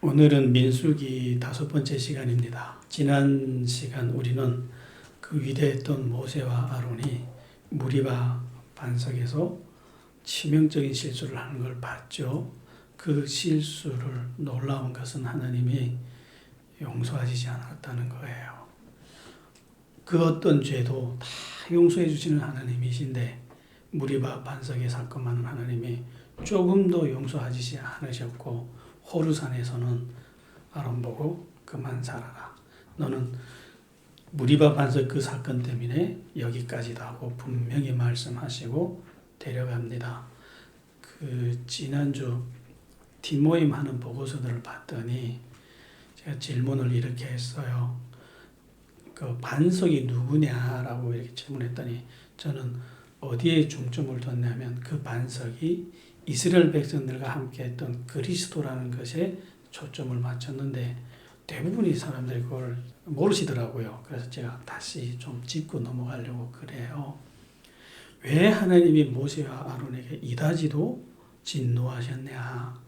오늘은 민수기 5번째 시간입니다. 지난 시간 우리는 그 위대했던 모세와 아론이 무리바 반석에서 치명적인 실수를 하는 걸 봤죠. 그 실수를 놀라운 것은 하나님이 용서하시지 않았다는 거예요. 그 어떤 죄도 다 용서해 주시는 하나님이신데 무리바 반석의 사건만은 하나님이 조금도 용서하시지 않으셨고, 호르산에서는 아론 보고 그만 살아라. 너는 무리바 반석 그 사건 때문에 여기까지다 하고 분명히 말씀하시고 데려갑니다. 그 지난주 팀모임 하는 보고서들을 봤더니 제가 질문을 이렇게 했어요. 그 반석이 누구냐라고 이렇게 질문했더니 저는 어디에 중점을 뒀냐면 그 반석이 이스라엘 백성들과 함께 했던 그리스도라는 것에 초점을 맞췄는데 대부분의 사람들이 그걸 모르시더라고요. 그래서 제가 다시 좀 짚고 넘어가려고 그래요. 왜 하나님이 모세와 아론에게 이다지도 진노하셨냐?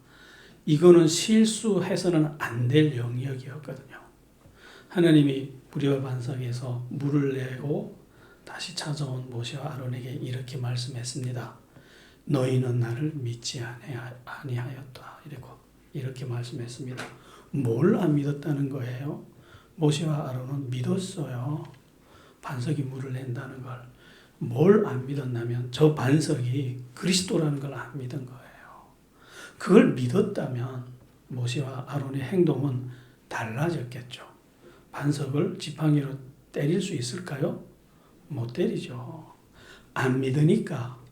이거는 실수해서는 안 될 영역이었거든요. 하나님이 무리바 반석에서 물을 내고 다시 찾아온 모세와 아론에게 이렇게 말씀했습니다. 너희는 나를 믿지 아니하였다. 이렇게 말씀했습니다. 뭘 안 믿었다는 거예요? 모세와 아론은 믿었어요. 반석이 물을 낸다는 걸. 뭘 안 믿었냐면 저 반석이 그리스도라는 걸 안 믿은 거예요. 그걸 믿었다면 모세와 아론의 행동은 달라졌겠죠. 반석을 지팡이로 때릴 수 있을까요? 못 때리죠. 안 믿으니까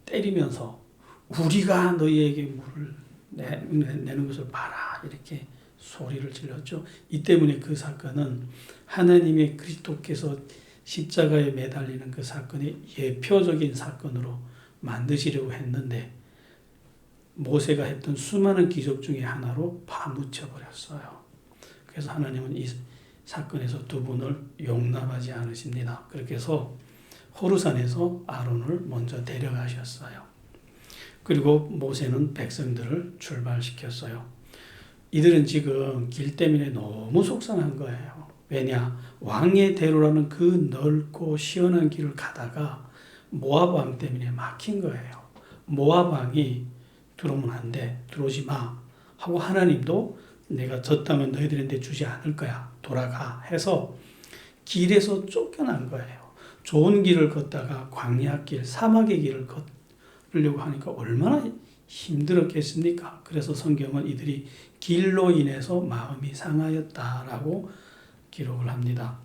때리면서 우리가 너희에게 물을 내는 것을 봐라 이렇게 소리를 질렀죠. 이 때문에 그 사건은 하나님의 그리스도께서 십자가에 매달리는 그 사건의 예표적인 사건으로 만드시려고 했는데 모세가 했던 수많은 기적 중에 하나로 파묻혀버렸어요. 그래서 하나님은 이 사건에서 두 분을 용납하지 않으십니다. 그렇게 해서 호르산에서 아론을 먼저 데려가셨어요. 그리고 모세는 백성들을 출발시켰어요. 이들은 지금 길 때문에 너무 속상한 거예요. 왜냐? 왕의 대로라는 그 넓고 시원한 길을 가다가 모압 왕 때문에 막힌 거예요. 모압 왕이 들어오면 안 돼. 들어오지 마. 하고 하나님도 내가 저 땅은 너희들한테 주지 않을 거야. 돌아가. 해서 길에서 쫓겨난 거예요. 좋은 길을 걷다가 광야길, 사막의 길을 걷으려고 하니까 얼마나 힘들었겠습니까? 그래서 성경은 이들이 길로 인해서 마음이 상하였다라고 기록을 합니다.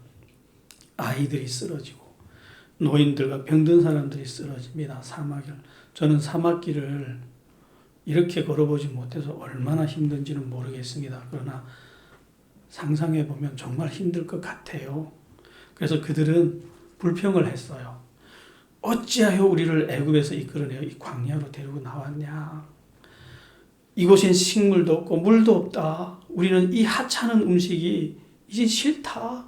아이들이 쓰러지고 노인들과 병든 사람들이 쓰러집니다. 사막을. 저는 사막길을 이렇게 걸어보지 못해서 얼마나 힘든지는 모르겠습니다. 그러나 상상해 보면 정말 힘들 것 같아요. 그래서 그들은 불평을 했어요. 어찌하여 우리를 애굽에서 이끌어내어 이 광야로 데리고 나왔냐? 이곳엔 식물도 없고 물도 없다. 우리는 이 하찮은 음식이 이제 싫다.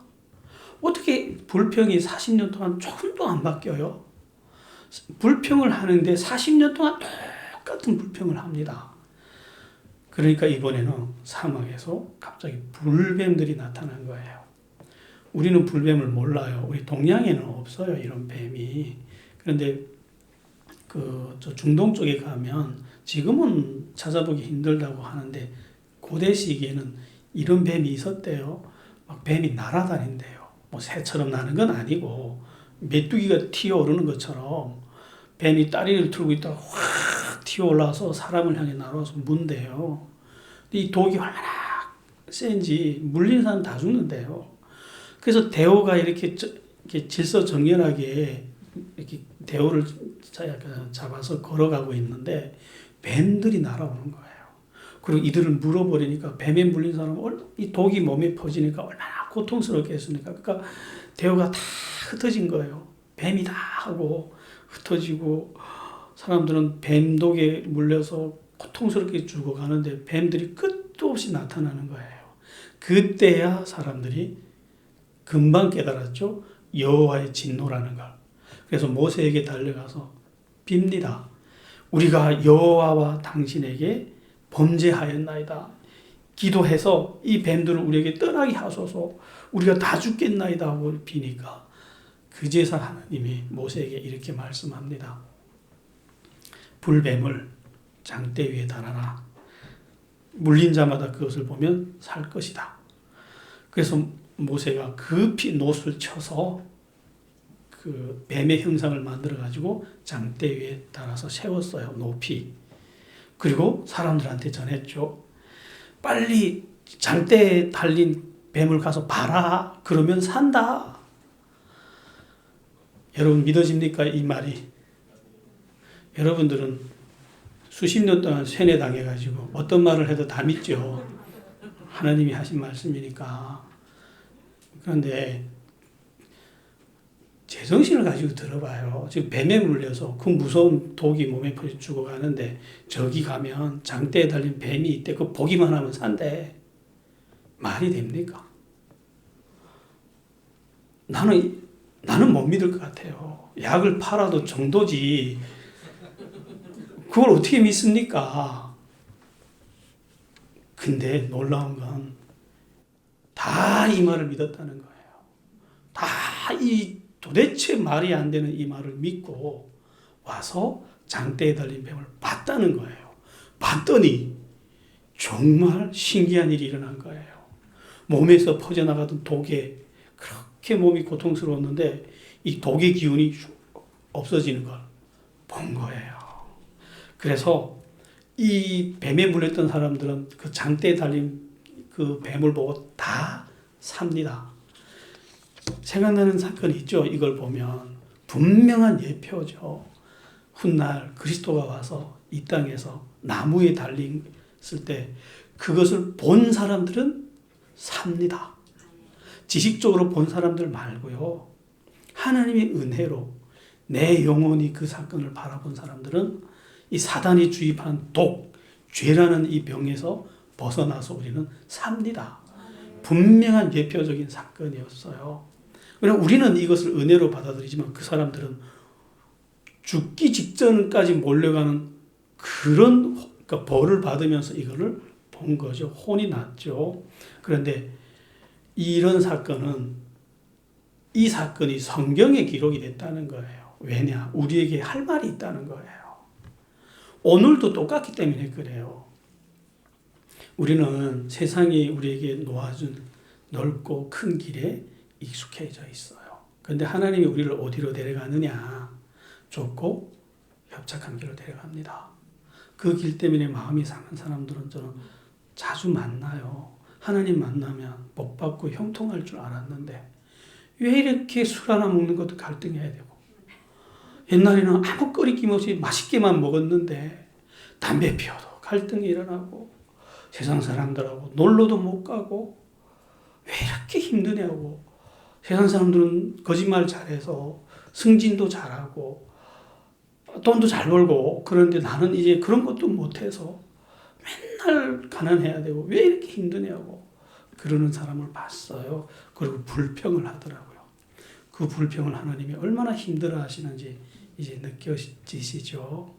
어떻게 불평이 40년 동안 조금도 안 바뀌어요? 불평을 하는데 40년 동안 똑같은 불평을 합니다. 그러니까 이번에는 사막에서 갑자기 불뱀들이 나타난 거예요. 우리는 불뱀을 몰라요. 우리 동양에는 없어요, 이런 뱀이. 그런데 저 중동 쪽에 가면 지금은 찾아보기 힘들다고 하는데 고대 시기에는 이런 뱀이 있었대요. 막 뱀이 날아다닌대요. 뭐 새처럼 나는 건 아니고 메뚜기가 튀어오르는 것처럼 뱀이 다리를 틀고 있다가 확 튀어올라서 사람을 향해 날아와서 문대요. 이 독이 얼마나 센지 물린 사람 다 죽는데요. 그래서 대오가 이렇게 질서정연하게 이렇게 대오를 잡아서 걸어가고 있는데 뱀들이 날아오는 거예요. 그리고 이들을 물어버리니까 뱀에 물린 사람은 이 독이 몸에 퍼지니까 얼마나 고통스럽겠습니까? 그러니까 대오가 다 흩어진 거예요. 뱀이다 하고 흩어지고 사람들은 뱀독에 물려서 고통스럽게 죽어가는데 뱀들이 끝도 없이 나타나는 거예요. 그때야 사람들이 금방 깨달았죠. 여호와의 진노라는 걸. 그래서 모세에게 달려가서 빕니다. 우리가 여호와와 당신에게 범죄하였나이다. 기도해서 이 뱀들을 우리에게 떠나게 하소서, 우리가 다 죽겠나이다 하고 비니까 그제서 하나님이 모세에게 이렇게 말씀합니다. 불뱀을 장대 위에 달아라. 물린 자마다 그것을 보면 살 것이다. 그래서 모세가 급히 놋을 쳐서 그 뱀의 형상을 만들어 가지고 장대 위에 달아서 세웠어요. 높이. 그리고 사람들한테 전했죠. 빨리 장대에 달린 뱀을 가서 봐라. 그러면 산다. 여러분 믿어집니까? 이 말이. 여러분들은 수십 년 동안 세뇌당해가지고 어떤 말을 해도 다 믿죠. 하나님이 하신 말씀이니까. 그런데 제정신을 가지고 들어봐요. 지금 뱀에 물려서 그 무서운 독이 몸에 퍼져 죽어가는데 저기 가면 장대에 달린 뱀이 있대. 그거 보기만 하면 산대. 말이 됩니까? 나는 못 믿을 것 같아요. 약을 팔아도 정도지. 그걸 어떻게 믿습니까? 근데 놀라운 건 다 이 말을 믿었다는 거예요. 다 이 도대체 말이 안 되는 이 말을 믿고 와서 장대에 달린 뱀을 봤다는 거예요. 봤더니 정말 신기한 일이 일어난 거예요. 몸에서 퍼져나가던 독에 그렇게 몸이 고통스러웠는데 이 독의 기운이 없어지는 걸 본 거예요. 그래서 이 뱀에 물렸던 사람들은 그 장대에 달린 그 뱀을 보고 다 삽니다. 생각나는 사건이 있죠. 이걸 보면 분명한 예표죠. 훗날 그리스도가 와서 이 땅에서 나무에 달렸을 때 그것을 본 사람들은 삽니다. 지식적으로 본 사람들 말고요. 하나님의 은혜로 내 영혼이 그 사건을 바라본 사람들은 이 사단이 주입한 독, 죄라는 이 병에서 벗어나서 우리는 삽니다. 분명한 예표적인 사건이었어요. 그러나 우리는 이것을 은혜로 받아들이지만 그 사람들은 죽기 직전까지 몰려가는 그런 그러니까 벌을 받으면서 이거를 본 거죠. 혼이 났죠. 그런데 이런 사건은 이 사건이 성경에 기록이 됐다는 거예요. 왜냐? 우리에게 할 말이 있다는 거예요. 오늘도 똑같기 때문에 그래요. 우리는 세상이 우리에게 놓아준 넓고 큰 길에 익숙해져 있어요. 그런데 하나님이 우리를 어디로 데려가느냐? 좁고 협착한 길로 데려갑니다. 그 길 때문에 마음이 상한 사람들은 저는 자주 만나요. 하나님 만나면 복 받고 형통할 줄 알았는데 왜 이렇게 술 하나 먹는 것도 갈등해야 되고 옛날에는 아무 끓이김 없이 맛있게만 먹었는데 담배 피워도 갈등이 일어나고 세상 사람들하고 놀러도 못 가고 왜 이렇게 힘드냐고. 세상 사람들은 거짓말 잘해서 승진도 잘하고 돈도 잘 벌고 그런데 나는 이제 그런 것도 못해서 맨날 가난해야 되고 왜 이렇게 힘드냐고 그러는 사람을 봤어요. 그리고 불평을 하더라고요. 그 불평을 하나님이 얼마나 힘들어 하시는지 이제 느껴지시죠.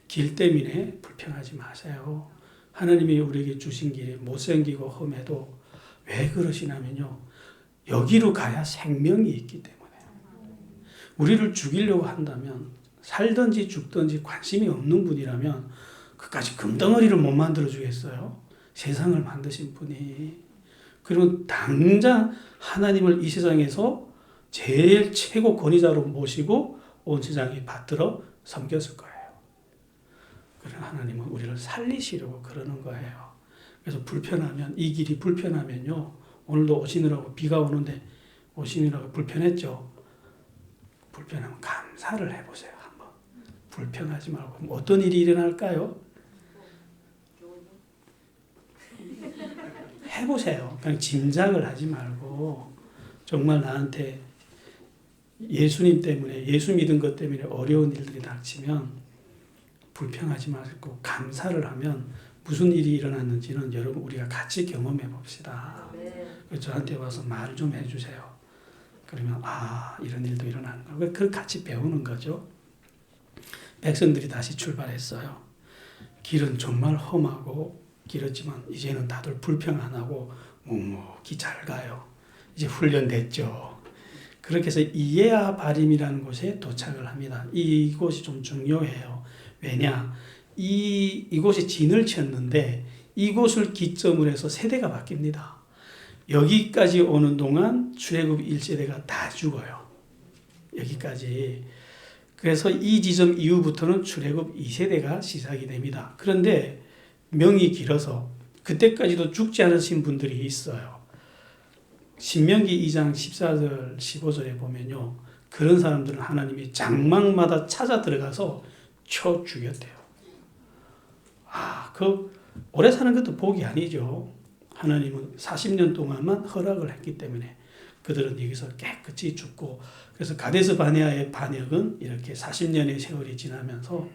길 때문에 불평하지 마세요. 하나님이 우리에게 주신 길이 못생기고 험해도 왜 그러시냐면요. 여기로 가야 생명이 있기 때문에. 우리를 죽이려고 한다면 살든지 죽든지 관심이 없는 분이라면 그까지 금덩어리를 못 만들어 주겠어요? 세상을 만드신 분이. 그리고 당장 하나님을 이 세상에서 제일 최고 권위자로 모시고 온 세상이 받들어 섬겼을 거예요. 그러나 하나님은 우리를 살리시려고 그러는 거예요. 그래서 불편하면 이 길이 불편하면요. 오늘도 오시느라고 비가 오는데 오시느라고 불편했죠. 불편하면 감사를 해보세요. 한번. 불편하지 말고. 어떤 일이 일어날까요? 해보세요. 그냥 짐작을 하지 말고 정말 나한테 예수님 때문에 예수 믿은 것 때문에 어려운 일들이 닥치면 불평하지 말고 감사를 하면 무슨 일이 일어났는지는 여러분 우리가 같이 경험해 봅시다. 저한테 와서 말 좀 해주세요. 그러면 이런 일도 일어나는 거고 그걸 같이 배우는 거죠. 백성들이 다시 출발했어요. 길은 정말 험하고 길었지만 이제는 다들 불평 안 하고 묵묵히 잘 가요. 이제 훈련됐죠. 그렇게 해서 이에아 바림이라는 곳에 도착을 합니다. 이곳이 좀 중요해요. 왜냐? 이곳에 진을 쳤는데 이곳을 기점으로 해서 세대가 바뀝니다. 여기까지 오는 동안 출애굽 1세대가 다 죽어요. 여기까지. 그래서 이 지점 이후부터는 출애굽 2세대가 시작이 됩니다. 그런데 명이 길어서 그때까지도 죽지 않으신 분들이 있어요. 신명기 2장 14절 15절에 보면요. 그런 사람들은 하나님이 장막마다 찾아 들어가서 쳐 죽였대요. 오래 사는 것도 복이 아니죠. 하나님은 40년 동안만 허락을 했기 때문에 그들은 여기서 깨끗이 죽고, 그래서 가데스 바네아의 반역은 이렇게 40년의 세월이 지나면서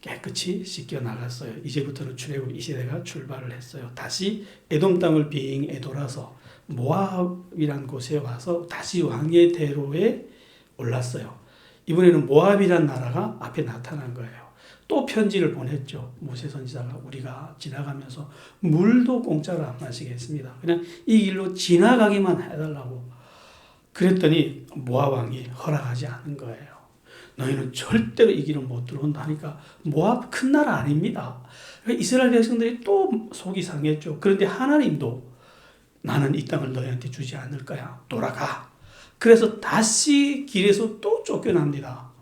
깨끗이 씻겨 나갔어요. 이제부터는 출애굽 2세대가 출발을 했어요. 다시 에돔 땅을 빙에 돌아서 모압이란 곳에 와서 다시 왕의 대로에 올랐어요. 이번에는 모압이란 나라가 앞에 나타난 거예요. 또 편지를 보냈죠. 모세 선지자가 우리가 지나가면서 물도 공짜로 안 마시겠습니다. 그냥 이 길로 지나가기만 해달라고. 그랬더니 모압 왕이 허락하지 않은 거예요. 너희는 절대로 이 길은 못 들어온다 하니까 모압 큰 나라 아닙니다. 이스라엘 백성들이 또 속이 상했죠. 그런데 하나님도 나는 이 땅을 너희한테 주지 않을 거야. 돌아가. 그래서 다시 길에서 또 쫓겨납니다.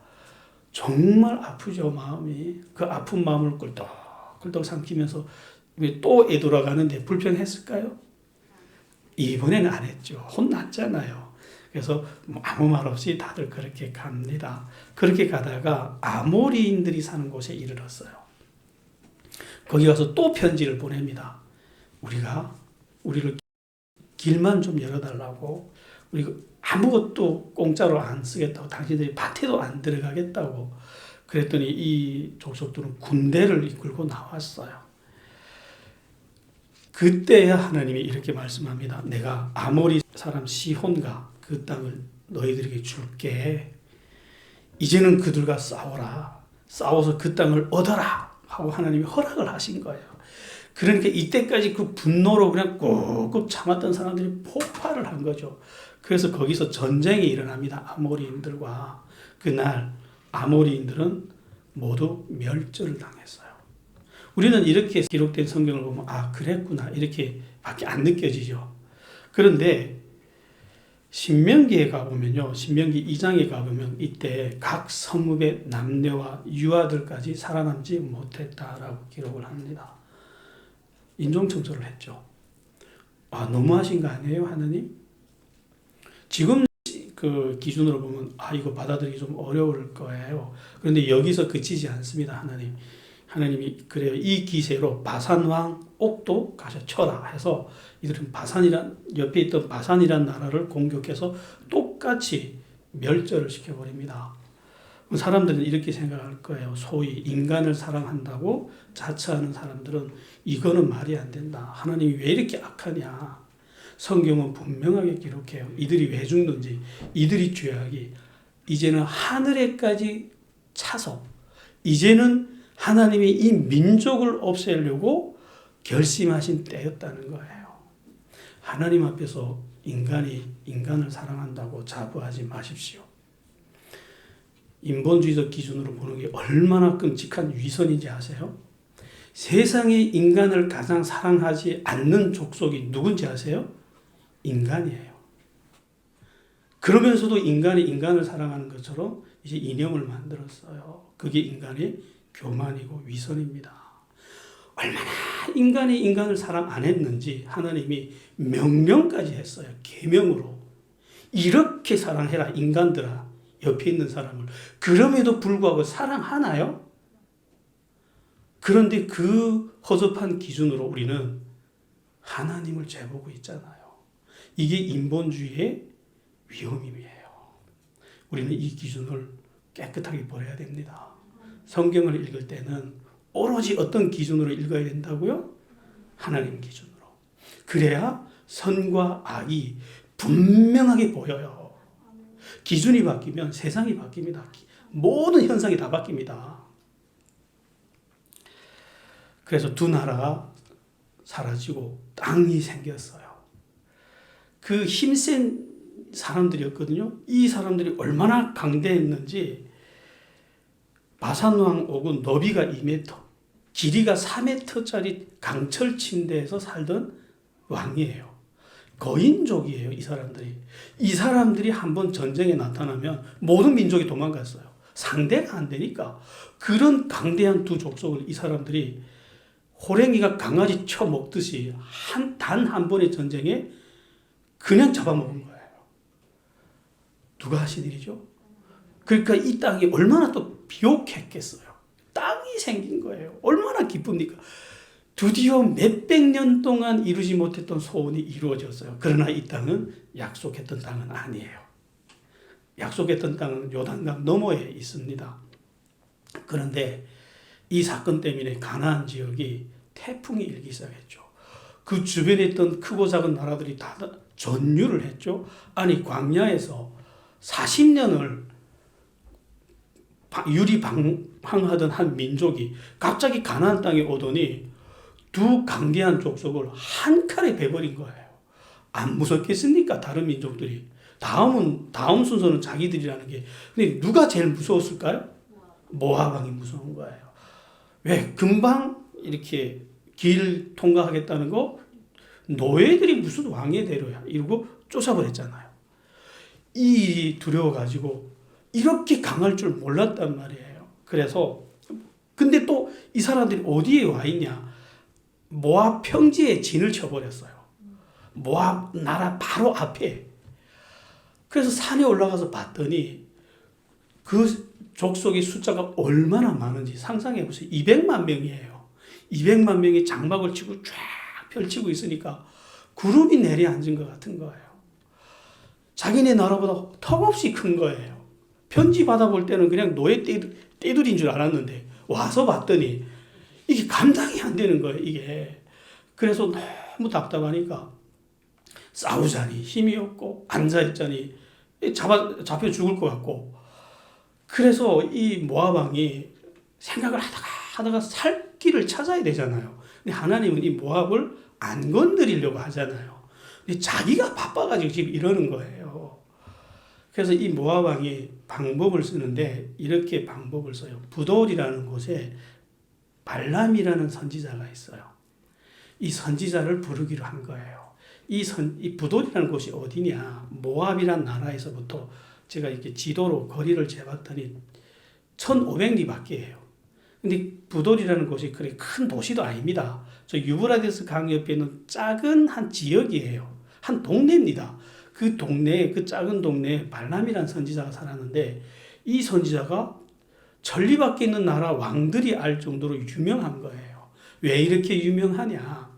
정말 아프죠, 마음이. 그 아픈 마음을 꿀떡꿀떡 삼키면서 또 되돌아가는데 불평했을까요? 이번에는 안 했죠. 혼났잖아요. 그래서 아무 말 없이 다들 그렇게 갑니다. 그렇게 가다가 아모리인들이 사는 곳에 이르렀어요. 거기 가서 또 편지를 보냅니다. 우리를 길만 좀 열어달라고, 우리가 아무것도 공짜로 안 쓰겠다고, 당신들이 밭에도 안 들어가겠다고. 그랬더니 이 족속들은 군대를 이끌고 나왔어요. 그때야 하나님이 이렇게 말씀합니다. 내가 아모리 사람 시혼과 그 땅을 너희들에게 줄게. 이제는 그들과 싸워라. 싸워서 그 땅을 얻어라 하고 하나님이 허락을 하신 거예요. 그러니까 이때까지 그 분노로 그냥 꾹꾹 참았던 사람들이 폭발을 한 거죠. 그래서 거기서 전쟁이 일어납니다. 아모리인들과. 그날 아모리인들은 모두 멸절을 당했어요. 우리는 이렇게 기록된 성경을 보면 그랬구나 이렇게 밖에 안 느껴지죠. 그런데 신명기에 가보면요. 신명기 2장에 가보면 이때 각 성읍의 남녀와 유아들까지 살아남지 못했다라고 기록을 합니다. 인종청소를 했죠. 너무하신 거 아니에요, 하나님? 지금 그 기준으로 보면 이거 받아들이기 좀 어려울 거예요. 그런데 여기서 그치지 않습니다, 하나님이 그래요. 이 기세로 바산 왕 옥도 가서 쳐라 해서 이들은 옆에 있던 바산이란 나라를 공격해서 똑같이 멸절을 시켜버립니다. 사람들은 이렇게 생각할 거예요. 소위 인간을 사랑한다고 자처하는 사람들은 이거는 말이 안 된다. 하나님이 왜 이렇게 악하냐. 성경은 분명하게 기록해요. 이들이 왜 죽는지, 이들이 죄악이 이제는 하늘에까지 차서 이제는 하나님이 이 민족을 없애려고 결심하신 때였다는 거예요. 하나님 앞에서 인간이 인간을 사랑한다고 자부하지 마십시오. 인본주의적 기준으로 보는 게 얼마나 끔찍한 위선인지 아세요? 세상에 인간을 가장 사랑하지 않는 족속이 누군지 아세요? 인간이에요. 그러면서도 인간이 인간을 사랑하는 것처럼 이제 이념을 만들었어요. 그게 인간의 교만이고 위선입니다. 얼마나 인간이 인간을 사랑 안 했는지 하나님이 명령까지 했어요. 계명으로. 이렇게 사랑해라 인간들아. 옆에 있는 사람을. 그럼에도 불구하고 사랑하나요? 그런데 그 허접한 기준으로 우리는 하나님을 재보고 있잖아요. 이게 인본주의의 위험임이에요. 우리는 이 기준을 깨끗하게 버려야 됩니다. 성경을 읽을 때는 오로지 어떤 기준으로 읽어야 된다고요? 하나님 기준으로. 그래야 선과 악이 분명하게 보여요. 기준이 바뀌면 세상이 바뀝니다. 모든 현상이 다 바뀝니다. 그래서 두 나라가 사라지고 땅이 생겼어요. 그 힘센 사람들이었거든요. 이 사람들이 얼마나 강대했는지 바산왕 오군 너비가 2m, 길이가 4m짜리 강철 침대에서 살던 왕이에요. 거인족이에요, 이 사람들이. 이 사람들이 한번 전쟁에 나타나면 모든 민족이 도망갔어요. 상대가 안 되니까. 그런 강대한 두 족속을 이 사람들이 호랭이가 강아지 쳐 먹듯이 단 한 번의 전쟁에 그냥 잡아먹은 거예요. 누가 하신 일이죠? 그러니까 이 땅이 얼마나 또 비옥했겠어요. 땅이 생긴 거예요. 얼마나 기쁩니까? 드디어 몇백 년 동안 이루지 못했던 소원이 이루어졌어요. 그러나 이 땅은 약속했던 땅은 아니에요. 약속했던 땅은 요단강 너머에 있습니다. 그런데 이 사건 때문에 가나안 지역이 태풍이 일기 시작했죠. 그 주변에 있던 크고 작은 나라들이 다 전율을 했죠. 아니 광야에서 40년을 유리방황하던 한 민족이 갑자기 가나안 땅에 오더니 두 강대한 족속을 한 칼에 베버린 거예요. 안 무섭겠습니까? 다른 민족들이. 다음 순서는 자기들이라는 게. 근데 누가 제일 무서웠을까요? 모압 왕이 무서운 거예요. 왜? 금방 이렇게 길 통과하겠다는 거 노예들이 무슨 왕의 대로야 이러고 쫓아버렸잖아요. 이 일이 두려워가지고 이렇게 강할 줄 몰랐단 말이에요. 그래서 근데 또 이 사람들이 어디에 와 있냐? 모압 평지에 진을 쳐버렸어요. 모압 나라 바로 앞에. 그래서 산에 올라가서 봤더니 그 족속의 숫자가 얼마나 많은지 상상해 보세요. 200만 명이에요. 200만 명이 장막을 치고 쫙 펼치고 있으니까 구름이 내려앉은 것 같은 거예요. 자기네 나라보다 턱없이 큰 거예요. 편지 받아볼 때는 그냥 노예 떼들인 줄 알았는데 와서 봤더니 이게 감당이 안 되는 거예요. 이게. 그래서 너무 답답하니까 싸우자니 힘이 없고 앉아있자니 잡혀 죽을 것 같고 그래서 이 모압 왕이 생각을 하다가 살 길을 찾아야 되잖아요. 근데 하나님은 이 모압을 안 건드리려고 하잖아요. 근데 자기가 바빠가지고 지금 이러는 거예요. 그래서 이 모압 왕이 방법을 쓰는데 이렇게 방법을 써요. 부돌이라는 곳에 발람이라는 선지자가 있어요. 이 선지자를 부르기로 한 거예요. 이 부돌이라는 곳이 어디냐? 모압이란 나라에서부터 제가 이렇게 지도로 거리를 재봤더니 1,500리 밖에예요. 근데 부돌이라는 곳이 그렇게 큰 도시도 아닙니다. 저 유브라데스 강 옆에 있는 작은 한 지역이에요. 한 동네입니다. 그 동네에 그 작은 동네에 발람이라는 선지자가 살았는데 이 선지자가 천리 밖에 있는 나라 왕들이 알 정도로 유명한 거예요. 왜 이렇게 유명하냐?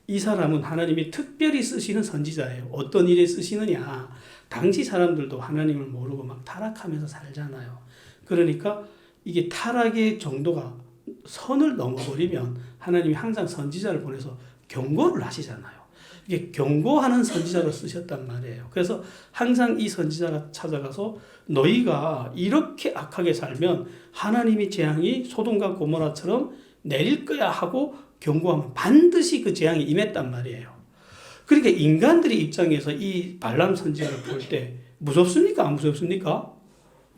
이 사람은 하나님이 특별히 쓰시는 선지자예요. 어떤 일에 쓰시느냐? 당시 사람들도 하나님을 모르고 막 타락하면서 살잖아요. 그러니까 이게 타락의 정도가 선을 넘어버리면 하나님이 항상 선지자를 보내서 경고를 하시잖아요. 이게 경고하는 선지자로 쓰셨단 말이에요. 그래서 항상 이 선지자가 찾아가서 너희가 이렇게 악하게 살면 하나님이 재앙이 소돔과 고모라처럼 내릴 거야 하고 경고하면 반드시 그 재앙이 임했단 말이에요. 그러니까 인간들의 입장에서 이 발람 선지자를 볼 때 무섭습니까? 안 무섭습니까?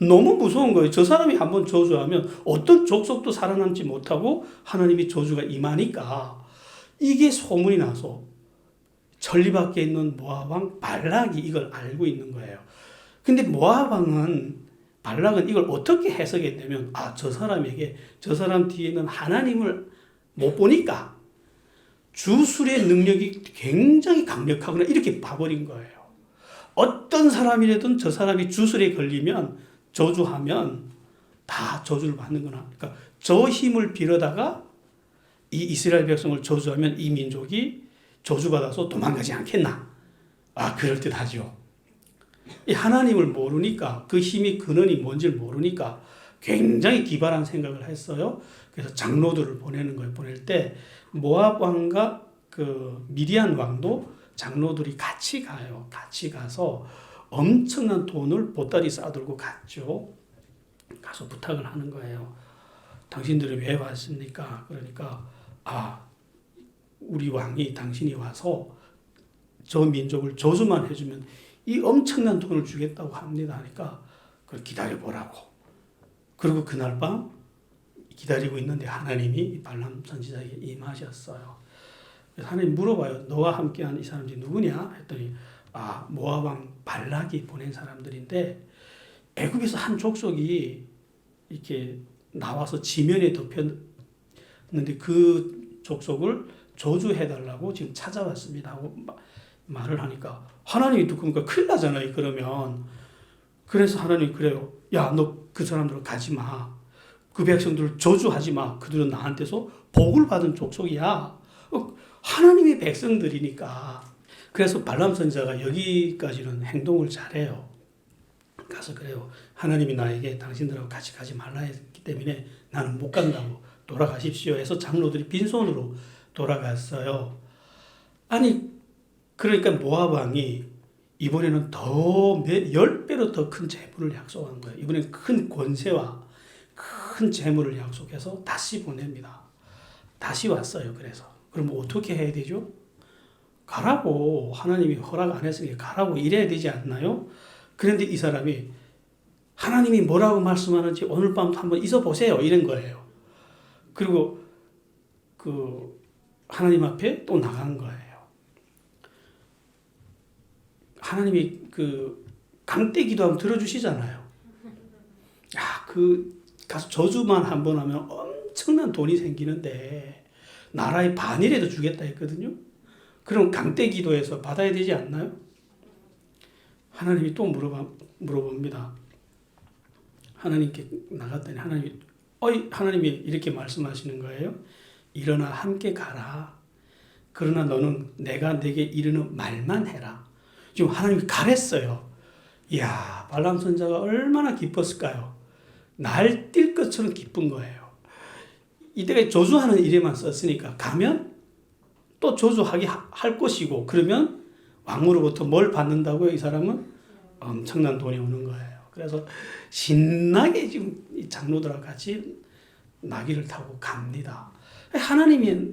너무 무서운 거예요. 저 사람이 한번 저주하면 어떤 족속도 살아남지 못하고 하나님이 저주가 임하니까 이게 소문이 나서 천리 밖에 있는 모압 왕 발락이 이걸 알고 있는 거예요. 근데 모압 왕은 발락은 이걸 어떻게 해석했냐면 저 사람에게 저 사람 뒤에는 하나님을 못 보니까 주술의 능력이 굉장히 강력하구나 이렇게 봐버린 거예요. 어떤 사람이라든 저 사람이 주술에 걸리면 저주하면 다 저주를 받는구나. 그러니까 저 힘을 빌어다가 이 이스라엘 백성을 저주하면 이 민족이 저주받아서 도망가지 않겠나. 그럴듯하죠. 이 하나님을 모르니까 그 힘이 근원이 뭔지를 모르니까 굉장히 기발한 생각을 했어요. 그래서 장로들을 보내는 거예요. 보낼 때 모압 왕과 그 미디안 왕도 장로들이 같이 가요. 같이 가서 엄청난 돈을 보따리 싸들고 갔죠. 가서 부탁을 하는 거예요. 당신들이 왜 왔습니까? 그러니까 우리 왕이 당신이 와서 저 민족을 저주만 해주면 이 엄청난 돈을 주겠다고 합니다 하니까 그걸 기다려보라고. 그리고 그날 밤 기다리고 있는데 하나님이 발람 선지자에게 임하셨어요. 그래서 하나님 물어봐요. 너와 함께한 이 사람들이 누구냐? 했더니 모압 왕 발락이 보낸 사람들인데 애굽에서 한 족속이 이렇게 나와서 지면에 덮였는데 그 족속을 저주해달라고 지금 찾아왔습니다 하고 말을 하니까 하나님이 듣고 보니까 큰일 나잖아요. 그러면 그래서 하나님이 그래요. 야, 너 그 사람들을 가지 마. 그 백성들을 저주하지 마. 그들은 나한테서 복을 받은 족속이야. 하나님의 백성들이니까. 그래서 발람 선지자가 여기까지는 행동을 잘해요. 가서 그래요. 하나님이 나에게 당신들하고 같이 가지 말라 했기 때문에 나는 못 간다고 돌아가십시오 해서 장로들이 빈손으로 돌아갔어요. 아니 그러니까 모압 왕이 이번에는 더 10배로 더 큰 재물을 약속한 거예요. 이번엔 큰 권세와 큰 재물을 약속해서 다시 보냅니다. 다시 왔어요. 그래서 그럼 어떻게 해야 되죠? 가라고 하나님이 허락 안 했으니까 가라고 이래야 되지 않나요? 그런데 이 사람이 하나님이 뭐라고 말씀하는지 오늘 밤도 한번 있어 보세요. 이런 거예요. 그리고 그 하나님 앞에 또 나간 거예요. 하나님이 그 강대 기도하면 들어주시잖아요. 그 가서 저주만 한 번 하면 엄청난 돈이 생기는데 나라의 반이라도 주겠다 했거든요. 그럼 강대 기도해서 받아야 되지 않나요? 하나님이 또 물어봅니다. 하나님께 나갔더니 하나님이 이렇게 말씀하시는 거예요. 일어나 함께 가라. 그러나 너는 내가 내게 이르는 말만 해라. 지금 하나님이 가랬어요. 이야, 발람 선지자가 얼마나 기뻤을까요? 날뛸 것처럼 기쁜 거예요. 이때가 저주하는 일에만 썼으니까 가면 또 저주하게 할 것이고 그러면 왕으로부터 뭘 받는다고요? 이 사람은 엄청난 돈이 오는 거예요. 그래서 신나게 지금 이 장로들하고 같이 나귀를 타고 갑니다.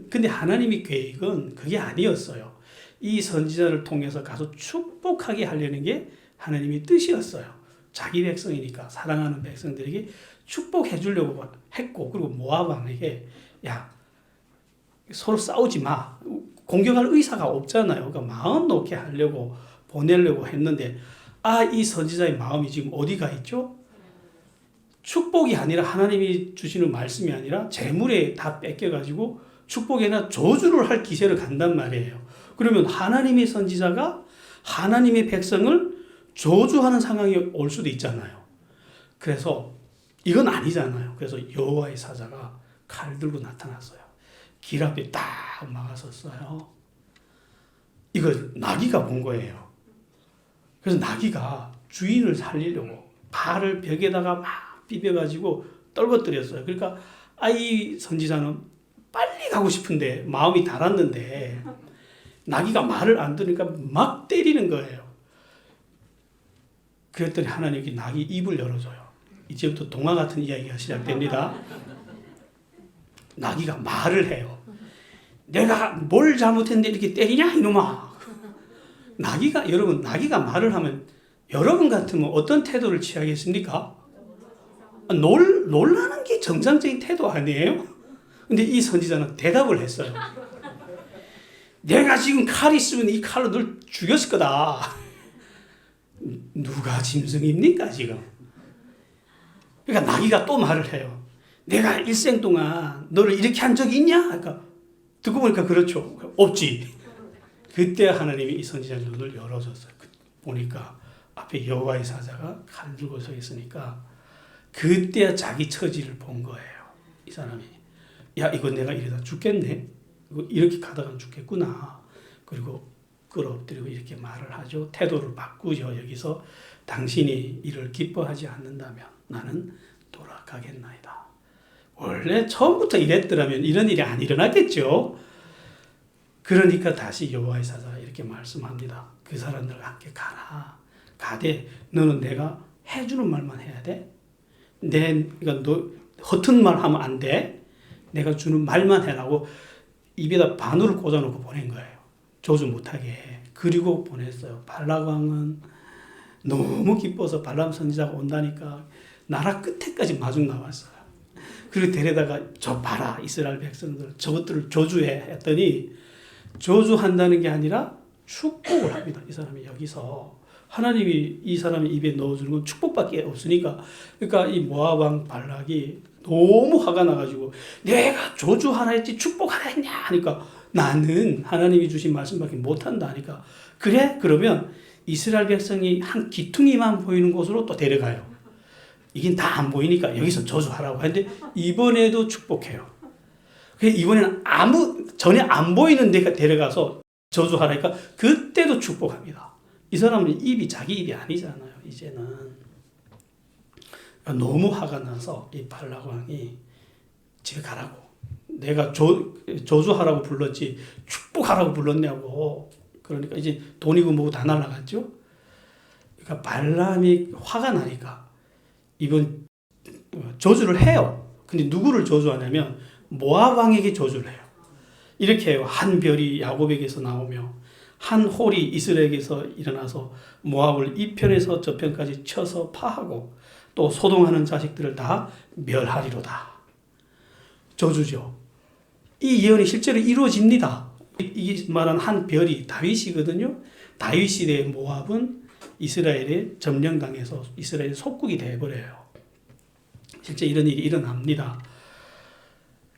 근데 하나님의 계획은 그게 아니었어요. 이 선지자를 통해서 가서 축복하게 하려는 게 하나님의 뜻이었어요. 자기 백성이니까 사랑하는 백성들에게 축복해 주려고 했고 그리고 모압 왕에게 야 서로 싸우지 마. 공격할 의사가 없잖아요. 그러니까 마음 놓게 하려고 보내려고 했는데 이 선지자의 마음이 지금 어디가 있죠? 축복이 아니라 하나님이 주시는 말씀이 아니라 재물에 다 뺏겨가지고 축복이 아니라 저주를 할 기세를 간단 말이에요. 그러면 하나님의 선지자가 하나님의 백성을 저주하는 상황이 올 수도 있잖아요. 그래서 이건 아니잖아요. 그래서 여호와의 사자가 칼 들고 나타났어요. 길 앞에 딱 막아섰어요. 이걸 나귀가 본 거예요. 그래서 나귀가 주인을 살리려고 발을 벽에다가 막 비벼가지고 떨궈뜨렸어요. 그러니까 이 선지자는 빨리 가고 싶은데 마음이 달았는데 나귀가 말을 안 들으니까 막 때리는 거예요. 그랬더니 하나님이 나귀 입을 열어줘요. 이제부터 동화 같은 이야기가 시작됩니다. 나귀가 말을 해요. 내가 뭘 잘못했는데 이렇게 때리냐 이놈아. 여러분 나귀가 말을 하면 여러분 같으면 어떤 태도를 취하겠습니까? 놀라는 게 정상적인 태도 아니에요? 근데 이 선지자는 대답을 했어요. 내가 지금 칼 있으면 이 칼로 널 죽였을 거다. 누가 짐승입니까 지금? 그러니까 나귀가 또 말을 해요. 내가 일생 동안 너를 이렇게 한 적이 있냐? 그러니까 듣고 보니까 그렇죠. 없지. 그때 하나님이 이 선지자의 눈을 열어줬어요. 보니까 앞에 여호와의 사자가 칼 들고 서 있으니까 그때 자기 처지를 본 거예요. 이 사람이 야 이거 내가 이러다 죽겠네. 이렇게 가다가 죽겠구나. 그리고 끌어엎드리고 이렇게 말을 하죠. 태도를 바꾸죠. 여기서 당신이 이를 기뻐하지 않는다면 나는 돌아가겠나이다. 원래 처음부터 이랬더라면 이런 일이 안 일어났겠죠. 그러니까 다시 여호와의 사자가 이렇게 말씀합니다. 그 사람들과 함께 가라. 가되 너는 내가 해주는 말만 해야 돼. 그러니까 너 허튼 말 하면 안 돼. 내가 주는 말만 해라고 입에다 바늘을 꽂아놓고 보낸 거예요. 조주 못하게. 그리고 보냈어요. 발락 왕은 너무 기뻐서 발람 선지자가 온다니까 나라 끝에까지 마중 나왔어요. 그리고 데려다가 저 봐라 이스라엘 백성들 저것들을 조주해 했더니 조주한다는 게 아니라 축복을 합니다. 이 사람이 여기서 하나님이 이 사람의 입에 넣어주는 건 축복밖에 없으니까. 그러니까 이 모압 왕 발락이 너무 화가 나가지고 내가 조주하라 했지 축복하라 했냐 하니까 나는 하나님이 주신 말씀밖에 못한다 하니까 그래? 그러면 이스라엘 백성이 한 기퉁이만 보이는 곳으로 또 데려가요. 이긴 다 안 보이니까 여기서 저주하라고 하는데 이번에도 축복해요. 그래서 이번에는 전에 안 보이는 데가 데려가서 저주하라니까 그때도 축복합니다. 이 사람은 입이 자기 입이 아니잖아요. 이제는 너무 화가 나서 이 발락 왕이 집에 가라고. 내가 저주하라고 불렀지 축복하라고 불렀냐고. 그러니까 이제 돈이고 뭐고 다 날라갔죠. 그러니까 발람이 화가 나니까 이번 저주를 해요. 근데 누구를 저주하냐면 모압 왕에게 저주를 해요. 이렇게 해요. 한 별이 야곱에게서 나오며 한 홀이 이스라엘에게서 일어나서 모압을 이 편에서 저 편까지 쳐서 파하고 또 소동하는 자식들을 다 멸하리로다. 저주죠. 이 예언이 실제로 이루어집니다. 이 말한 한 별이 다윗이거든요. 다윗 시대의 모압은 이스라엘에 점령당해서 이스라엘 속국이 되어버려요. 실제 이런 일이 일어납니다.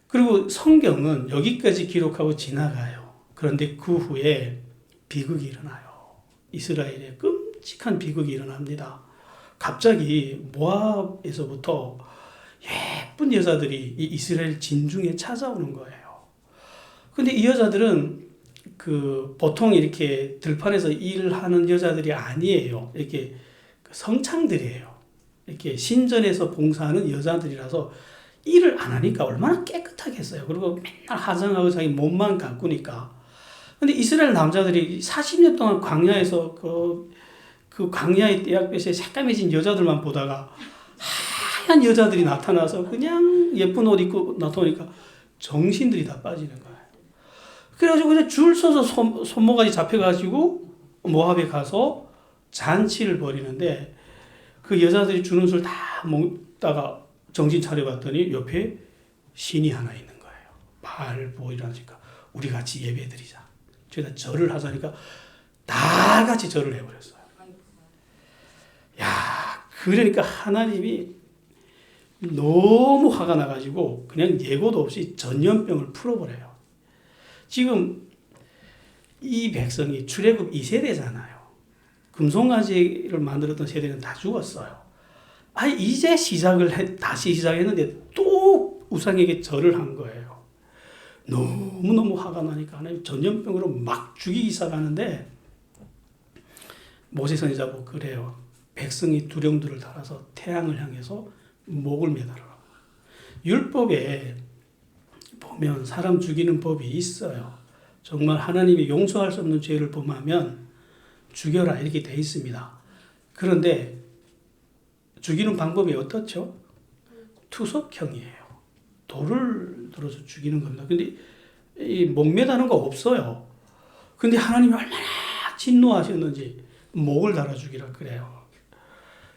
그리고 성경은 여기까지 기록하고 지나가요. 그런데 그 후에 비극이 일어나요. 이스라엘에 끔찍한 비극이 일어납니다. 갑자기 모압에서부터 예쁜 여자들이 이 이스라엘 진중에 찾아오는 거예요. 근데 이 여자들은 보통 이렇게 들판에서 일하는 여자들이 아니에요. 이렇게 성창들이에요. 이렇게 신전에서 봉사하는 여자들이라서 일을 안 하니까 얼마나 깨끗하겠어요. 그리고 맨날 화장하고 자기 몸만 가꾸니까. 근데 이스라엘 남자들이 40년 동안 광야에서 그 광야의 떼약볕에 새까매진 여자들만 보다가 하얀 여자들이 나타나서 그냥 예쁜 옷 입고 나타나니까 정신들이 다 빠지는 거예요. 그래가지고 그냥 줄 서서 손모가지 잡혀가지고 모압에 가서 잔치를 벌이는데 그 여자들이 주는 술 다 먹다가 정신 차려봤더니 옆에 신이 하나 있는 거예요. 바알보이라니까 우리 같이 예배드리자. 저희가 절을 하자니까 다 같이 절을 해버렸어요. 야, 그러니까 하나님이 너무 화가 나가지고 그냥 예고도 없이 전염병을 풀어버려요. 지금 이 백성이 출애굽 2세대잖아요. 금송아지를 만들었던 세대는 다 죽었어요. 이제 다시 시작했는데 또 우상에게 절을 한 거예요. 너무너무 화가 나니까 하나님 전염병으로 막 죽이기 시작하는데 모세 선지자고 그래요. 백성이 두령두를 달아서 태양을 향해서 목을 매달아라. 율법에 보면 사람 죽이는 법이 있어요. 정말 하나님이 용서할 수 없는 죄를 범하면 죽여라 이렇게 돼 있습니다. 그런데 죽이는 방법이 어떻죠? 투석형이에요. 돌을 들어서 죽이는 겁니다. 근데 이 목매다는 거 없어요. 근데 하나님이 얼마나 진노하셨는지 목을 달아 죽이라 그래요.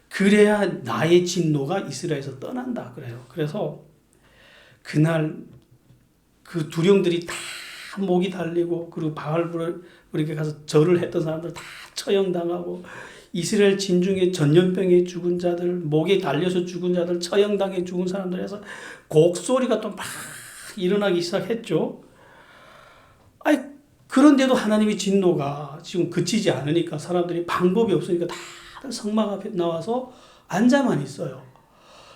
그래야 나의 진노가 이스라엘에서 떠난다 그래요. 그래서 그날 그 두령들이 다 목이 달리고 그리고 바알브르크에 가서 절을 했던 사람들 다 처형당하고 이스라엘 진중에 전염병에 죽은 자들, 목에 달려서 죽은 자들, 처형당해 죽은 사람들 해서 곡소리가 또 막 일어나기 시작했죠. 그런데도 하나님의 진노가 지금 그치지 않으니까 사람들이 방법이 없으니까 다들 성막 앞에 나와서 앉아만 있어요.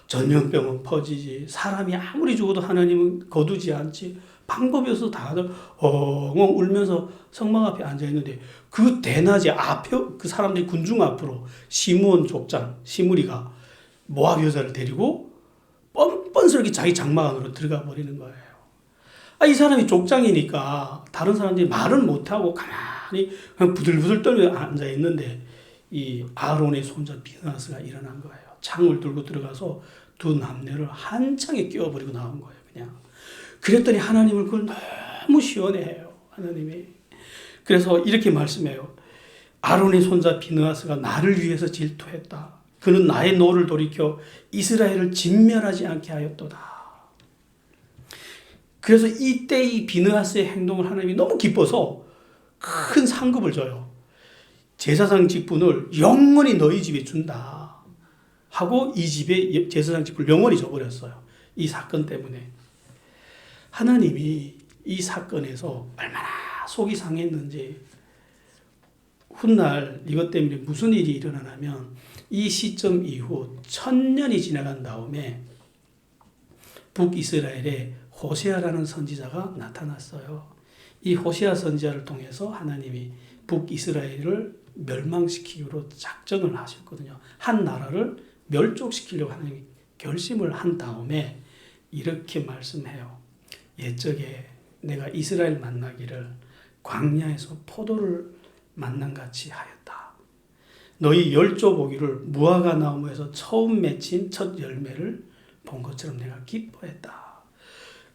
전염병은 퍼지지, 사람이 아무리 죽어도 하나님은 거두지 않지, 방법이 없어서 다들 엉엉 울면서 성막 앞에 앉아있는데 그 대낮에 앞에 그 사람들이 군중 앞으로 시므온 족장 시므리가 모압 여자를 데리고 뻔뻔스럽게 자기 장막 안으로 들어가 버리는 거예요. 이 사람이 족장이니까 다른 사람들이 말은 못하고 가만히 그냥 부들부들 떨며 앉아있는데 이 아론의 손자 비느하스가 일어난 거예요. 창을 들고 들어가서 두 남녀를 한창에 끼워버리고 나온 거예요. 그냥. 그랬더니 하나님을 그걸 너무 시원해요. 하나님이. 그래서 이렇게 말씀해요. 아론의 손자 비느하스가 나를 위해서 질투했다. 그는 나의 노를 돌이켜 이스라엘을 진멸하지 않게 하였도다. 그래서 이때 이 비느하스의 행동을 하나님이 너무 기뻐서 큰 상급을 줘요. 제사장 직분을 영원히 너희 집에 준다 하고 이 집에 제사장 직분을 영원히 줘버렸어요. 이 사건 때문에. 하나님이 이 사건에서 얼마나 속이 상했는지, 훗날 이것 때문에 무슨 일이 일어나냐면 이 시점 이후 1000년이 지나간 다음에 북이스라엘에 호세아라는 선지자가 나타났어요. 이 호세아 선지자를 통해서 하나님이 북이스라엘을 멸망시키기로 작정을 하셨거든요. 한 나라를 멸족시키려고 하나님이 결심을 한 다음에 이렇게 말씀해요. 옛적에 내가 이스라엘 만나기를 광야에서 포도를 만난 같이 하였다. 너희 열조 보기를 무화과 나무에서 처음 맺힌 첫 열매를 본 것처럼 내가 기뻐했다.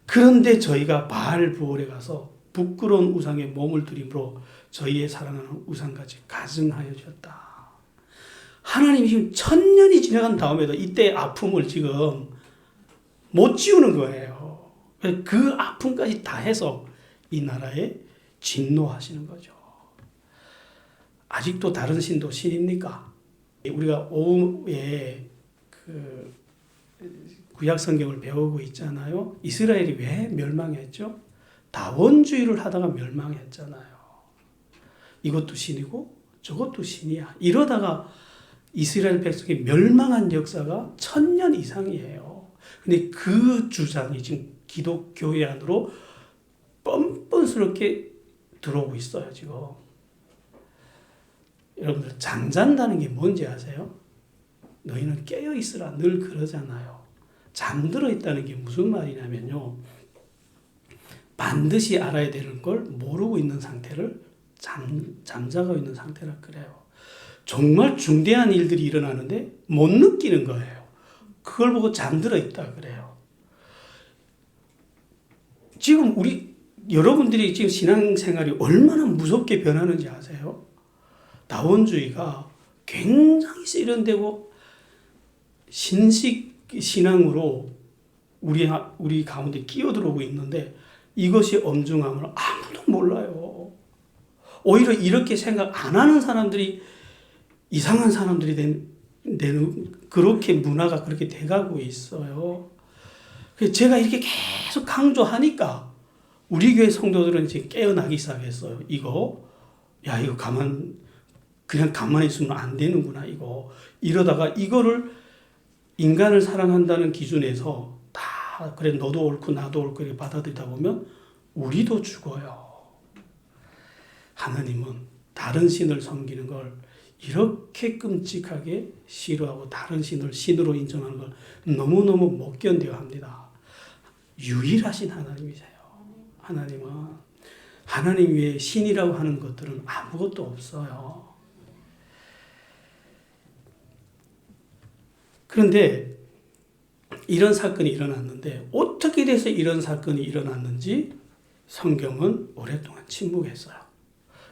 그런데 저희가 바알 부올에 가서 부끄러운 우상에 몸을 들임으로 저희의 사랑하는 우상같이 가증하여 졌다. 하나님이 지금 1000년이 지나간 다음에도 이때 아픔을 지금 못 지우는 거예요. 그 아픔까지 다 해서 이 나라에 진노하시는 거죠. 아직도 다른 신도 신입니까? 우리가 오후에 그 구약 성경을 배우고 있잖아요. 이스라엘이 왜 멸망했죠? 다원주의를 하다가 멸망했잖아요. 이것도 신이고 저것도 신이야. 이러다가 이스라엘 백성이 멸망한 역사가 1000년 이상이에요. 근데 그 주장이 지금 기독교회 안으로 뻔뻔스럽게 들어오고 있어요, 지금. 여러분들, 잠잔다는 게 뭔지 아세요? 너희는 깨어 있으라 늘 그러잖아요. 잠들어 있다는 게 무슨 말이냐면요. 반드시 알아야 되는 걸 모르고 있는 상태를 잠자고 있는 상태라 그래요. 정말 중대한 일들이 일어나는데 못 느끼는 거예요. 그걸 보고 잠들어 있다 그래요. 지금 여러분들이 지금 신앙생활이 얼마나 무섭게 변하는지 아세요? 다원주의가 굉장히 세련되고 신식 신앙으로 우리 가운데 끼어들어오고 있는데 이것이 엄중함을 아무도 몰라요. 오히려 이렇게 생각 안 하는 사람들이 이상한 사람들이 되는 그렇게 문화가 그렇게 돼가고 있어요. 제가 이렇게 계속 강조하니까 우리 교회 성도들은 이제 깨어나기 시작했어요. 이거 그냥 가만히 있으면 안 되는구나, 이거. 이러다가 이거를 인간을 사랑한다는 기준에서 다, 그래, 너도 옳고 나도 옳고 이렇게 받아들이다 보면 우리도 죽어요. 하나님은 다른 신을 섬기는 걸 이렇게 끔찍하게 싫어하고 다른 신을 신으로 인정하는 걸 너무너무 못 견뎌 합니다. 유일하신 하나님이세요. 하나님 외에 신이라고 하는 것들은 아무것도 없어요. 그런데 이런 사건이 일어났는데 어떻게 돼서 이런 사건이 일어났는지 성경은 오랫동안 침묵했어요.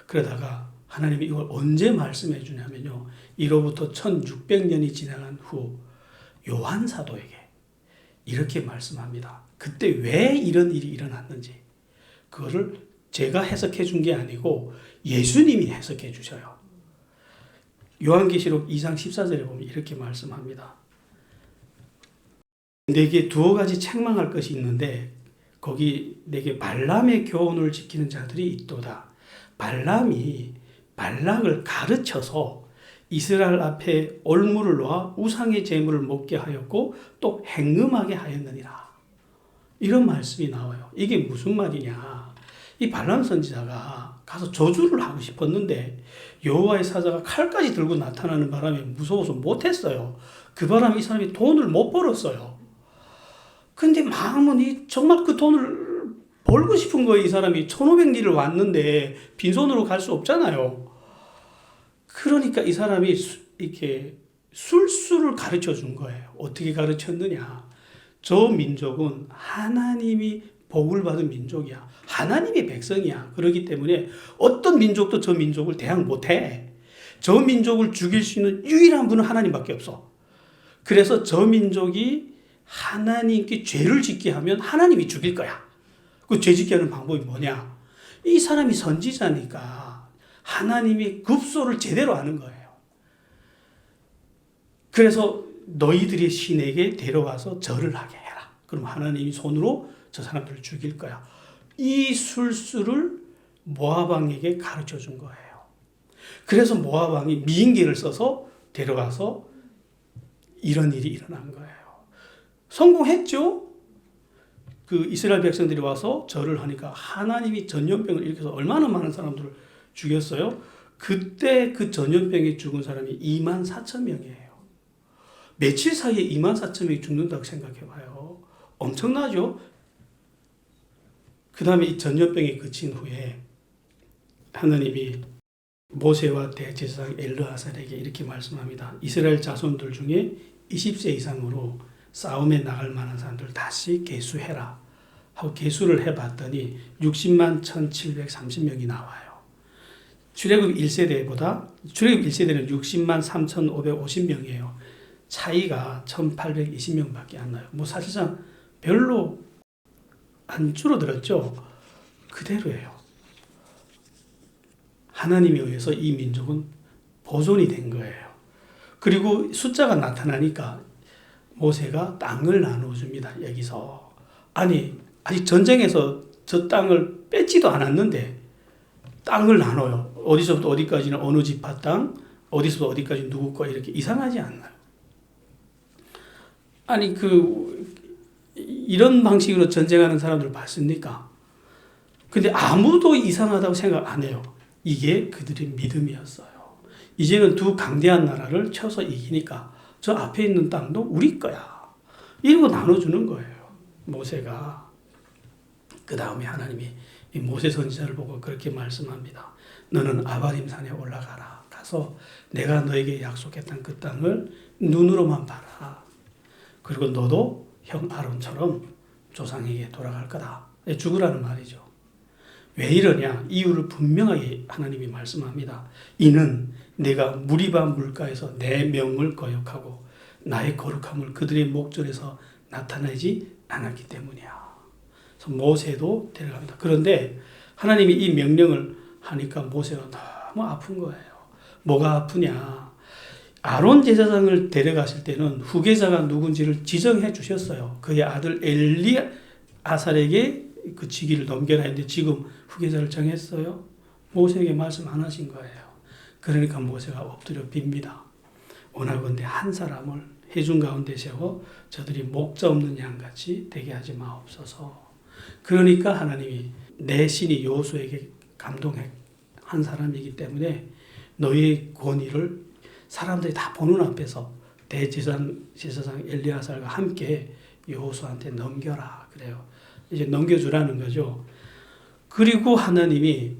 그러다가 하나님이 이걸 언제 말씀해 주냐면요. 이로부터 1600년이 지나간 후 요한 사도에게 이렇게 말씀합니다. 그때 왜 이런 일이 일어났는지 그거를 제가 해석해 준 게 아니고 예수님이 해석해 주셔요. 요한계시록 2장 14절에 보면 이렇게 말씀합니다. 내게 두어 가지 책망할 것이 있는데 거기 내게 발람의 교훈을 지키는 자들이 있도다. 발람이 발락을 가르쳐서 이스라엘 앞에 올무를 놓아 우상의 제물을 먹게 하였고 또 행음하게 하였느니라. 이런 말씀이 나와요. 이게 무슨 말이냐. 이 발람 선지자가 가서 저주를 하고 싶었는데 여호와의 사자가 칼까지 들고 나타나는 바람에 무서워서 못했어요. 그 바람에 이 사람이 돈을 못 벌었어요. 근데 마음은 정말 그 돈을 벌고 싶은 거예요. 이 사람이 1500리를 왔는데 빈손으로 갈 수 없잖아요. 그러니까 이 사람이 이렇게 술수를 가르쳐 준 거예요. 어떻게 가르쳤느냐. 저 민족은 하나님이 복을 받은 민족이야. 하나님의 백성이야. 그렇기 때문에 어떤 민족도 저 민족을 대항 못해. 저 민족을 죽일 수 있는 유일한 분은 하나님밖에 없어. 그래서 저 민족이 하나님께 죄를 짓게 하면 하나님이 죽일 거야. 그 죄 짓게 하는 방법이 뭐냐? 이 사람이 선지자니까 하나님이 급소를 제대로 하는 거예요. 그래서 너희들의 신에게 데려와서 절을 하게 해라. 그럼 하나님이 손으로 저 사람들을 죽일 거야. 이 술수를 모압 왕에게 가르쳐 준 거예요. 그래서 모압 왕이 미인계를 써서 데려가서 이런 일이 일어난 거예요. 성공했죠? 그 이스라엘 백성들이 와서 절을 하니까 하나님이 전염병을 일으켜서 얼마나 많은 사람들을 죽였어요? 그때 그 전염병에 죽은 사람이 24,000명이에요. 며칠 사이에 24,000명이 죽는다고 생각해 봐요. 엄청나죠? 그 다음에 이 전염병이 그친 후에 하나님이 모세와 대제사장 엘르아살에게 이렇게 말씀합니다. 이스라엘 자손들 중에 20세 이상으로 싸움에 나갈 만한 사람들 다시 계수해라 하고 계수를 해봤더니 60만 1,730명이 나와요. 출애굽 1세대는 60만 3,550명이에요. 차이가 1,820명밖에 안 나요. 뭐 사실상 별로 안 줄어들었죠. 그대로예요. 하나님에 의해서 이 민족은 보존이 된 거예요. 그리고 숫자가 나타나니까 모세가 땅을 나눠줍니다. 여기서. 아니, 아직 전쟁에서 저 땅을 뺏지도 않았는데 땅을 나눠요. 어디서부터 어디까지는 어느 지파 땅, 어디서부터 어디까지 누구 거 이렇게 이상하지 않나요? 아니, 이런 방식으로 전쟁하는 사람들 봤습니까? 근데 아무도 이상하다고 생각 안 해요. 이게 그들의 믿음이었어요. 이제는 두 강대한 나라를 쳐서 이기니까 저 앞에 있는 땅도 우리 거야. 이러고 나눠주는 거예요. 모세가. 그 다음에 하나님이 이 모세 선지자를 보고 그렇게 말씀합니다. 너는 아바림 산에 올라가라. 가서 내가 너에게 약속했던 그 땅을 눈으로만 봐라. 그리고 너도 형 아론처럼 조상에게 돌아갈 거다. 죽으라는 말이죠. 왜 이러냐? 이유를 분명하게 하나님이 말씀합니다. 이는 내가 무리바 물가에서 내 명을 거역하고 나의 거룩함을 그들의 목전에서 나타내지 않았기 때문이야. 그래서 모세도 데려갑니다. 그런데 하나님이 이 명령을 하니까 모세가 너무 아픈 거예요. 뭐가 아프냐? 아론 제사장을 데려가실 때는 후계자가 누군지를 지정해 주셨어요. 그의 아들 엘리아살에게 그 직위를 넘겨라 했는데 지금 후계자를 정했어요. 모세에게 말씀 안 하신 거예요. 그러니까 모세가 엎드려 빕니다. 원하건대 한 사람을 회중 가운데 세워 저들이 목자 없는 양같이 되게 하지 마옵소서. 그러니까 하나님이 내 신이 여호수아에게 감동한 사람이기 때문에 너희의 권위를 사람들이 다 보는 앞에서 대제사장 엘리아살과 함께 여호수아한테 넘겨라 그래요. 이제 넘겨주라는 거죠. 그리고 하나님이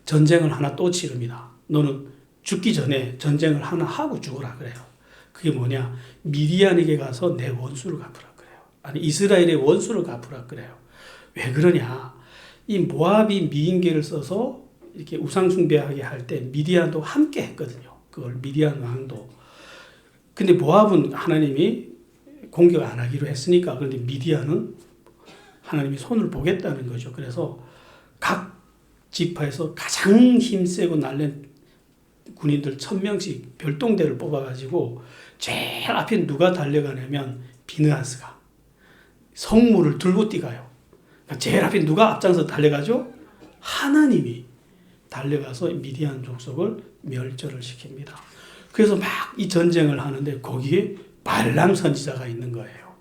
전쟁을 하나 또 치릅니다. 너는 죽기 전에 전쟁을 하나 하고 죽어라 그래요. 그게 뭐냐? 미디안에게 가서 내 원수를 갚으라 그래요. 아니 이스라엘의 원수를 갚으라 그래요. 왜 그러냐? 이 모압이 미인계를 써서 이렇게 우상 숭배하게 할 때 미디안도 함께 했거든요. 그걸 미디안 왕도. 근데 모압은 하나님이 공격 안 하기로 했으니까 그런데 미디안은 하나님이 손을 보겠다는 거죠. 그래서 각 지파에서 가장 힘세고 날랜 군인들 1,000명씩 별동대를 뽑아가지고 제일 앞에 누가 달려가냐면 비느하스가 성물을 들고 뛰가요. 그러니까 제일 앞에 누가 앞장서 달려가죠? 하나님이 달려가서 미디안 족속을 멸절을 시킵니다. 그래서 막 이 전쟁을 하는데 거기에 발람 선지자가 있는 거예요.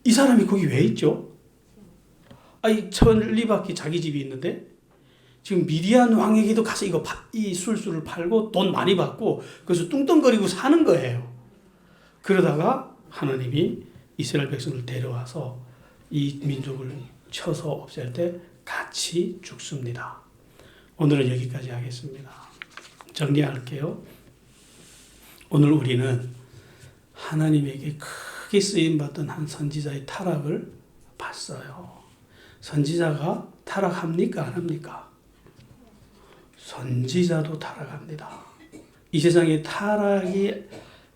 이 사람이 거기 왜 있죠? 아니 천리밖에 자기 집이 있는데 지금 미디안 왕에게도 가서 이 술수를 팔고 돈 많이 받고 그래서 뚱뚱거리고 사는 거예요. 그러다가 하나님이 이스라엘 백성을 데려와서 이 민족을 쳐서 없앨 때 같이 죽습니다. 오늘은 여기까지 하겠습니다. 정리할게요. 오늘 우리는 하나님에게 크게 쓰임받던 한 선지자의 타락을 봤어요. 선지자가 타락합니까? 안 합니까? 선지자도 타락합니다. 이 세상에 타락이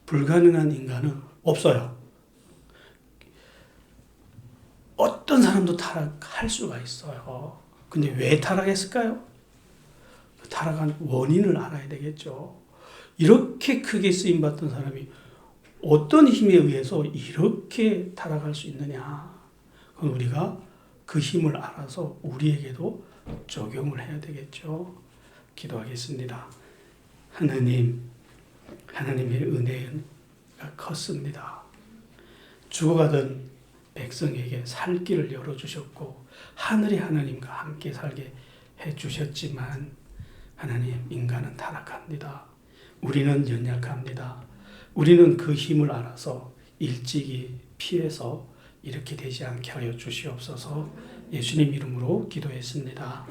불가능한 인간은 없어요. 어떤 사람도 타락할 수가 있어요. 근데 왜 타락했을까요? 타락한 원인을 알아야 되겠죠. 이렇게 크게 쓰임받던 사람이 어떤 힘에 의해서 이렇게 타락할 수 있느냐. 그건 우리가 그 힘을 알아서 우리에게도 적용을 해야 되겠죠. 기도하겠습니다. 하나님, 하나님의 은혜가 컸습니다. 죽어가던 백성에게 살 길을 열어주셨고 하늘의 하나님과 함께 살게 해주셨지만 하나님, 인간은 타락합니다. 우리는 연약합니다. 우리는 그 힘을 알아서 일찍이 피해서 이렇게 되지 않게 하여 주시옵소서. 예수님 이름으로 기도했습니다.